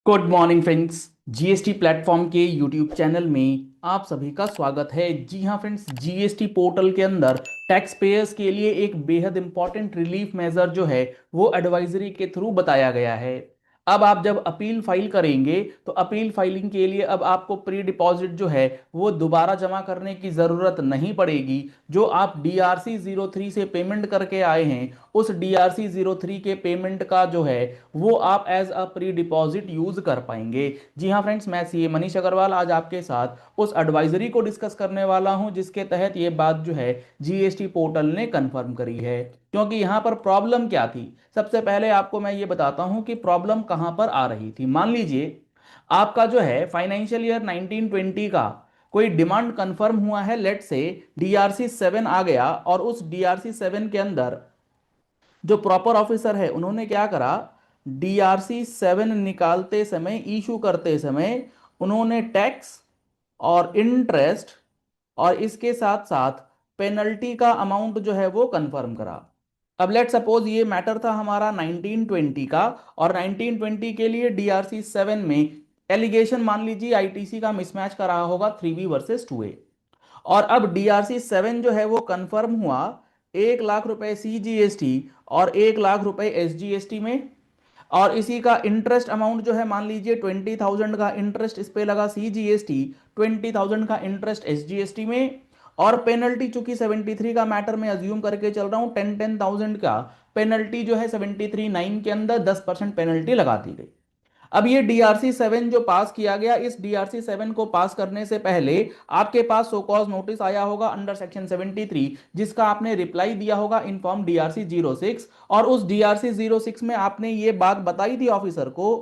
Good morning friends. GST platform के YouTube channel में आप सभी का स्वागत है। जी हाँ फ्रेंड्स, जीएसटी पोर्टल के अंदर टैक्स पेयर्स के लिए एक बेहद इंपॉर्टेंट रिलीफ मेजर जो है वो एडवाइजरी के थ्रू बताया गया है। अब आप जब अपील फाइल करेंगे तो अपील फाइलिंग के लिए अब आपको प्री डिपॉजिट जो है वो दोबारा जमा करने की ज़रूरत नहीं पड़ेगी। जो आप डीआरसी 03 से पेमेंट करके आए हैं उस डीआरसी 03 के पेमेंट का जो है वो आप as a pre deposit use कर पाएंगे। जी हाँ फ्रेंड्स, मैं सीए मनीष अग्रवाल आज आपके साथ उस एडवाइजरी को डिस्कस करने वाला हूं जिसके तहत ये बात जो है जीएसटी पोर्टल ने कंफर्म करी है। क्योंकि यहां पर प्रॉब्लम क्या थी, सबसे पहले आपको मैं ये बताता हूं कि प्रॉब्लम कहां पर आ रही थी। मान लीजिए आपका जो है फाइनेंशियल ईयर 1920 का कोई डिमांड कंफर्म हुआ है, लेट से डीआरसी 7 आ गया और उस डीआरसी 7 के अंदर जो प्रॉपर ऑफिसर है उन्होंने क्या करा, डीआरसी 7 निकालते समय, इशू करते समय उन्होंने टैक्स और इंटरेस्ट और इसके साथ साथ पेनल्टी का अमाउंट जो है वो कंफर्म करा। अब लेट सपोज ये मैटर था हमारा 1920 का और 1920 के लिए डीआरसी 7 में एलिगेशन मान लीजिए आईटीसी का मिसमैच करा होगा 3B वर्सेस 2A। और अब डीआरसी 7 जो है वो कंफर्म हुआ 1 लाख रुपए सीजीएसटी और 1 लाख रुपए एसजीएसटी में। और इसी का इंटरेस्ट अमाउंट जो है मान लीजिए 20,000 का इंटरेस्ट इस पे लगा सीजीएसटी, 20,000 का इंटरेस्ट एसजीएसटी में। और पेनल्टी चूंकि 73 का मैटर में अज्यूम करके चल रहा हूं, 10,000 का पेनल्टी जो है 73(9) के अंदर 10% पेनल्टी लगा दी गई। अब ये डीआरसी 7 जो पास किया गया, इस डीआरसी 7 को पास करने से पहले आपके पास सो कॉज नोटिस आया होगा अंडर सेक्शन 73, जिसका आपने रिप्लाई दिया होगा इनफॉर्म डीआरसी 06। और उस डीआरसी 06 में आपने ये बात बताई थी ऑफिसर को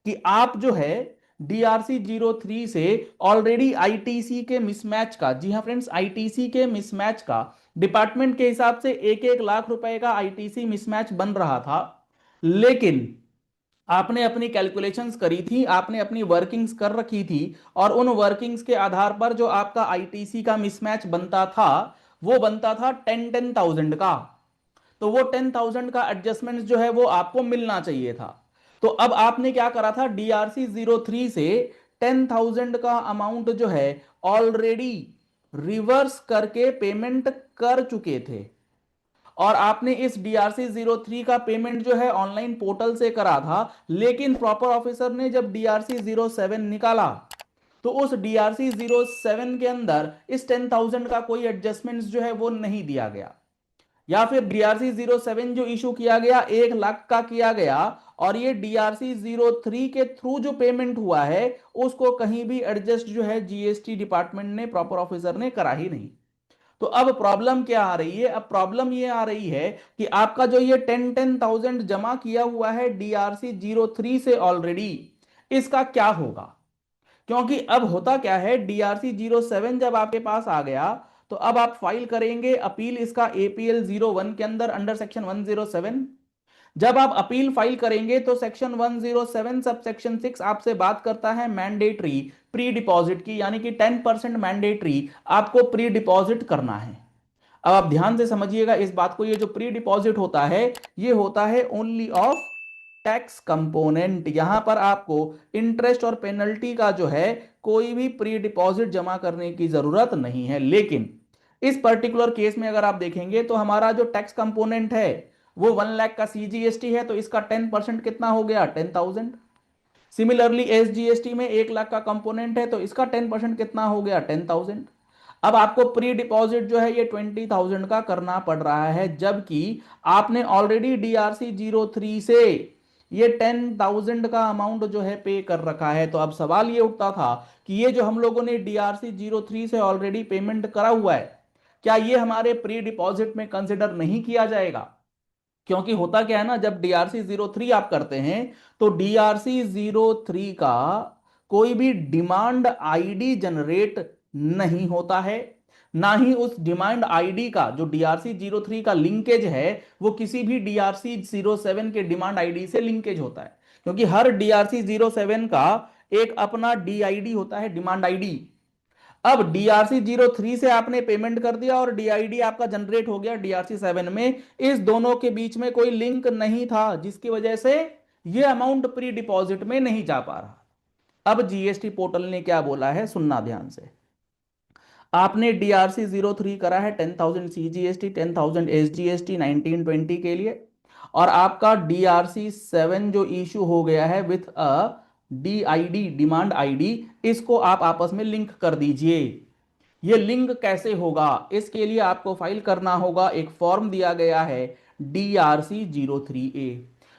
कि आप जो है डीआरसी 03 से ऑलरेडी आईटीसी के मिसमैच का, जी हाँ फ्रेंड्स, आईटीसी के मिसमैच का डिपार्टमेंट के हिसाब से 1-1 लाख रुपए का आईटीसी मिसमैच बन रहा था। लेकिन आपने अपनी कैलकुलेशंस करी थी, आपने अपनी वर्किंग्स कर रखी थी और उन वर्किंग्स के आधार पर जो आपका आईटीसी का मिसमैच बनता था वो बनता था 10,000 का। तो वो 10,000 का एडजस्टमेंट जो है वो आपको मिलना चाहिए था। तो अब आपने क्या करा था, डीआरसी 03 से 10,000 का अमाउंट जो है ऑलरेडी रिवर्स करके पेमेंट कर चुके थे। और आपने इस डीआरसी 03 का पेमेंट जो है ऑनलाइन पोर्टल से करा था। लेकिन प्रॉपर ऑफिसर ने जब डीआरसी 07 निकाला तो उस डीआरसी 07 के अंदर इस 10,000 का कोई एडजस्टमेंट जो है वो नहीं दिया गया। या फिर डीआरसी 07 जो इशू किया गया 1 लाख का किया गया और ये डीआरसी 03 के थ्रू जो पेमेंट हुआ है उसको कहीं भी एडजस्ट जो है जीएसटी डिपार्टमेंट ने, प्रॉपर ऑफिसर ने करा ही नहीं। तो अब प्रॉब्लम क्या आ रही है, अब प्रॉब्लम ये आ रही है कि आपका जो ये 10,000 जमा किया हुआ है डीआरसी 03 से ऑलरेडी, इसका क्या होगा। क्योंकि अब होता क्या है, डीआरसी 07 जब आपके पास आ गया तो अब आप फाइल करेंगे अपील इसका एपीएल 01 के अंदर अंडर सेक्शन 107। जब आप अपील फाइल करेंगे तो सेक्शन 107 सब सेक्शन 6 आपसे बात करता है मैंडेटरी प्री डिपॉजिट की, यानी कि 10% मैंडेटरी आपको प्री डिपॉजिट करना है। अब आप ध्यान से समझिएगा इस बात को, ये जो प्री डिपॉजिट होता है ये होता है ओनली ऑफ टैक्स कंपोनेंट। यहां पर आपको इंटरेस्ट और पेनल्टी का जो है कोई भी प्री डिपॉजिट जमा करने की जरूरत नहीं है। लेकिन इस पर्टिकुलर केस में अगर आप देखेंगे तो हमारा जो टैक्स कंपोनेंट है वो 1 लाख का सीजीएसटी है, तो इसका 10% कितना हो गया, 10,000। सिमिलरली एसजीएसटी में 1 लाख का कंपोनेंट है तो इसका 10% कितना हो गया, 10,000। अब आपको प्री डिपॉजिट जो है ये 20,000 का करना पड़ रहा है, जबकि आपने ऑलरेडी डीआरसी 03 से ये 10,000 का अमाउंट जो है पे कर रखा है। तो अब सवाल ये उठता था कि ये जो हम लोगों ने डीआरसी 03 से ऑलरेडी पेमेंट करा हुआ है, क्या ये हमारे प्री डिपॉजिट में कंसिडर नहीं किया जाएगा। क्योंकि होता क्या है ना, जब डीआरसी 03 आप करते हैं तो डीआरसी 03 का कोई भी डिमांड आईडी जनरेट नहीं होता है, ना ही उस डिमांड आईडी का जो डीआरसी 03 का लिंकेज है वो किसी भी डीआरसी 07 के डिमांड आईडी से लिंकेज होता है। क्योंकि हर डीआरसी 07 का एक अपना डीआईडी होता है, डिमांड आईडी। अब डीआरसी 03 से आपने पेमेंट कर दिया और डीआईडी आपका जनरेट हो गया डीआरसी 7 में, इस दोनों के बीच में कोई लिंक नहीं था, जिसकी वजह से ये अमाउंट प्री डिपॉजिट में नहीं जा पा रहा। अब जीएसटी पोर्टल ने क्या बोला है, सुनना ध्यान से। आपने डीआरसी 03 करा है 10,000 सीजीएसटी, 10,000 एसजीएसटी 1920 के लिए, और आपका डीआरसी 7 जो इशू हो गया है with a DID, demand ID, इसको आप आपस में लिंक कर दीजिए। ये लिंक कैसे होगा, इसके लिए आपको फाइल करना होगा, एक फॉर्म दिया गया है DRC 03A।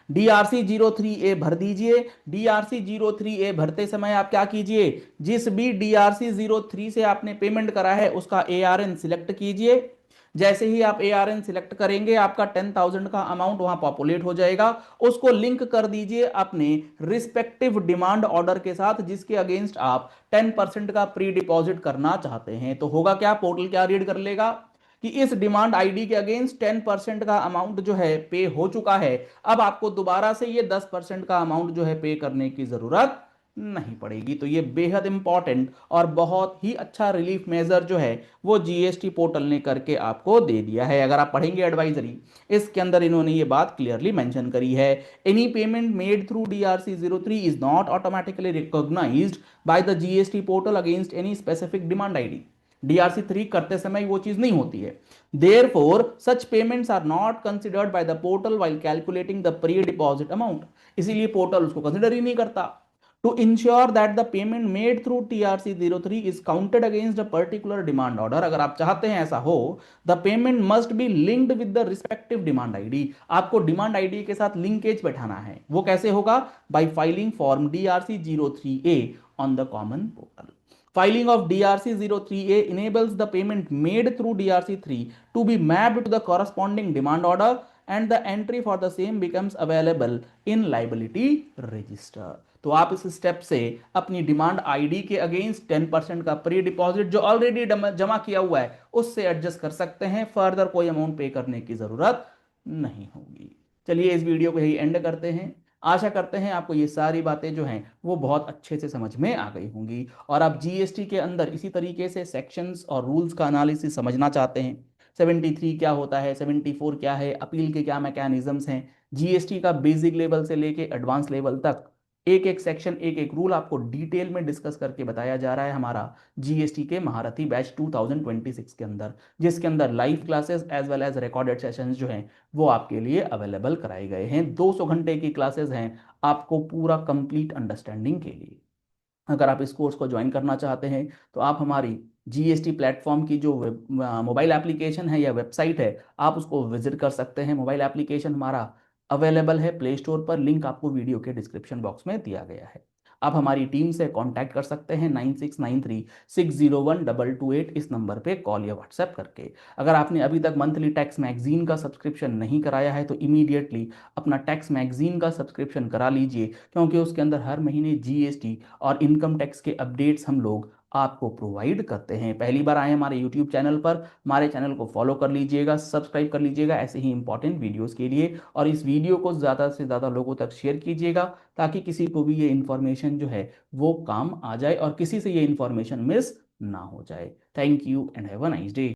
DRC 03A भर दीजिए। DRC 03A भरते समय आप क्या कीजिए, जिस भी DRC 03 से आपने पेमेंट करा है उसका ARN सिलेक्ट कीजिए। जैसे ही आप ARN सिलेक्ट करेंगे आपका 10,000 का अमाउंट वहां पॉपुलेट हो जाएगा। उसको लिंक कर दीजिए अपने रिस्पेक्टिव डिमांड ऑर्डर के साथ जिसके अगेंस्ट आप 10% का प्री डिपॉजिट करना चाहते हैं। तो होगा क्या, पोर्टल क्या रीड कर लेगा कि इस डिमांड आईडी के अगेंस्ट 10% का अमाउंट जो है पे हो चुका है, अब आपको दोबारा से ये 10% का अमाउंट जो है पे करने की जरूरत नहीं पड़ेगी। तो ये बेहद इंपॉर्टेंट और बहुत ही अच्छा रिलीफ मेजर जो है वो जीएसटी पोर्टल ने करके आपको दे दिया है। अगर आप पढ़ेंगे एडवाइजरी, इसके अंदर इन्होंने ये बात क्लियरली मेंशन करी है। Any payment made through DRC 03 is not automatically recognised by the GST portal against any specific demand ID. DRC 3 करते समय वो चीज नहीं होती है। Therefore, such payments are not considered by the portal while calculating the pre-deposit amount। इसीलिए portal उसको consider ही नहीं करता। To ensure that the payment made through TRC 03 is counted against a particular demand order, अगर आप चाहते हैं ऐसा हो, the payment must be linked with the respective demand ID। आपको डिमांड आईडी के साथ लिंकेज बैठाना है। वो कैसे होगा, by filing form DRC 03A on the common portal। Filing of DRC 03A enables the payment made through DRC 3 to be mapped to the corresponding demand order and the entry for the same becomes available in liability register। तो आप इस step से अपनी demand ID के against 10% का pre deposit जो already जमा किया हुआ है उससे एडजस्ट कर सकते हैं। फर्दर कोई अमाउंट पे करने की जरूरत नहीं होगी। चलिए इस वीडियो को यही एंड करते हैं। आशा करते हैं आपको ये सारी बातें जो हैं वो बहुत अच्छे से समझ में आ गई होंगी और आप जीएसटी के अंदर इसी तरीके से सेक्शंस और रूल्स का एनालिसिस समझना चाहते हैं। 73 क्या होता है, 74 क्या है, अपील के क्या मैकेनिज्म्स हैं, जीएसटी का बेसिक लेवल से लेके एडवांस लेवल तक एक एक सेक्शन, एक एक रूल आपको डिटेल में डिस्कस करके बताया जा रहा है हमारा जीएसटी के महारथी बैच 2026 के अंदर, जिसके अंदर live classes as well as recorded sessions जो हैं वो आपके लिए अवेलेबल कराए गए हैं। 200 घंटे की क्लासेस हैं आपको पूरा कंप्लीट अंडरस्टैंडिंग के लिए। अगर आप इस कोर्स को ज्वाइन करना चाहते हैं तो आप हमारी जीएसटी प्लेटफॉर्म की जो मोबाइल एप्लीकेशन है या वेबसाइट है आप उसको विजिट कर सकते हैं। मोबाइल एप्लीकेशन हमारा अवेलेबल है प्ले स्टोर पर, लिंक आपको वीडियो के डिस्क्रिप्शन बॉक्स में दिया गया है। आप हमारी टीम से कांटेक्ट कर सकते हैं 9693601228 इस नंबर पे कॉल या व्हाट्सएप करके। अगर आपने अभी तक मंथली टैक्स मैगजीन का सब्सक्रिप्शन नहीं कराया है तो इमीडिएटली अपना टैक्स मैगजीन का सब्सक्रिप्शन करा लीजिए, क्योंकि उसके अंदर हर महीने जीएसटी और इनकम टैक्स के अपडेट्स हम लोग आपको प्रोवाइड करते हैं। पहली बार आए हमारे यूट्यूब चैनल पर, हमारे चैनल को फॉलो कर लीजिएगा, सब्सक्राइब कर लीजिएगा ऐसे ही इंपॉर्टेंट वीडियोस के लिए, और इस वीडियो को ज़्यादा से ज़्यादा लोगों तक शेयर कीजिएगा ताकि किसी को भी ये इन्फॉर्मेशन जो है वो काम आ जाए और किसी से ये इन्फॉर्मेशन मिस ना हो जाए। Thank you and have a nice day.